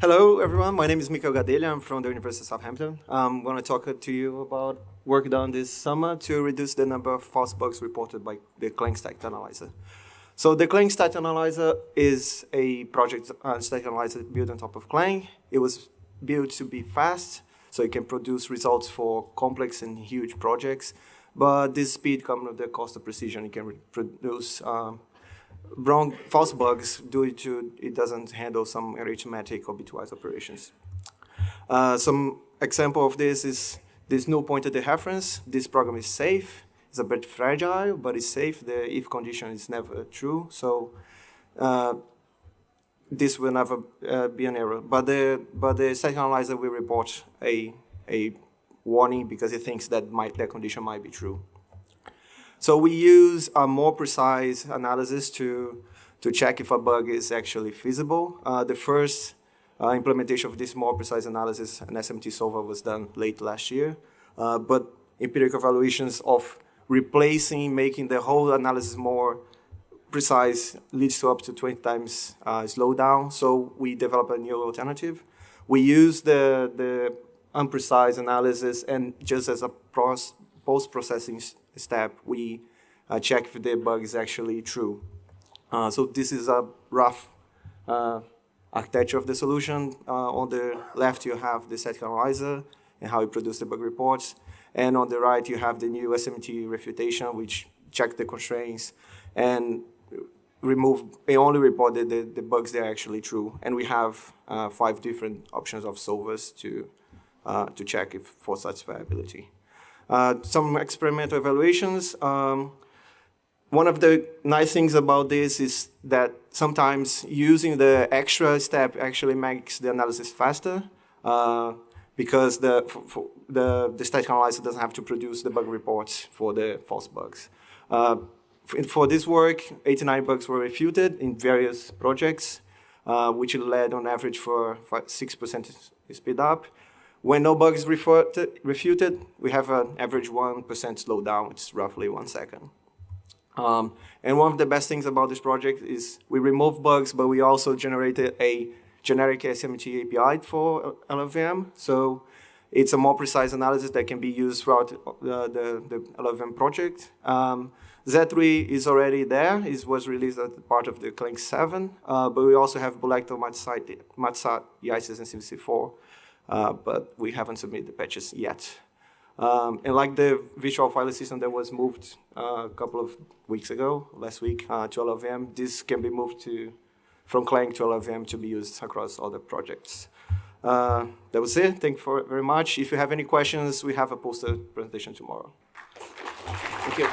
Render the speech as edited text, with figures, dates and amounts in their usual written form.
Hello, everyone. My name is Mikhail Gadelha. I'm from the University of Southampton. I'm going to talk to you about work done this summer to reduce the number of false bugs reported by the Clang stack analyzer. So the Clang stack analyzer is a project stack analyzer built on top of Clang. It was built to be fast, so it can produce results for complex and huge projects. But this speed comes at the cost of precision. It can produce wrong false bugs due to it doesn't handle some arithmetic or bitwise operations. Some example of this is this null pointer dereference. This program is safe. It's a bit fragile, but it's safe. The if condition is never true, so this will never be an error. But the stack analyzer will report a warning because it thinks that that condition might be true. So we use a more precise analysis to check if a bug is actually feasible. The first implementation of this more precise analysis, an SMT solver, was done late last year. But empirical evaluations of replacing, making the whole analysis more precise leads to up to 20 times slowdown. So we developed a new alternative. We use the unprecise analysis, and just as a post-processing step, we check if the bug is actually true. So this is a rough architecture of the solution. On the left, you have the static analyzer and how it produces the bug reports. And on the right, you have the new SMT Refutation, which checks the constraints and only report the bugs that are actually true. And we have 5 different options of solvers to check for satisfiability. Some experimental evaluations. One of the nice things about this is that sometimes using the extra step actually makes the analysis faster because the static analyzer doesn't have to produce the bug reports for the false bugs. For this work, 89 bugs were refuted in various projects, which led on average for 6% speed up. When no bug is refuted, we have an average 1% slowdown. It's roughly 1 second. And one of the best things about this project is we remove bugs, but we also generated a generic SMT API for LLVM. So it's a more precise analysis that can be used throughout the LLVM project. Z3 is already there. It was released as part of the Clang 7. But we also have Bolecto, Matsat, EISys, and CVC4. But we haven't submitted the patches yet. And like the visual file system that was moved a couple of weeks ago, last week, to LLVM, this can be moved from Clang to LLVM to be used across other projects. That was it. Thank you very much. If you have any questions, we have a poster presentation tomorrow. Thank you.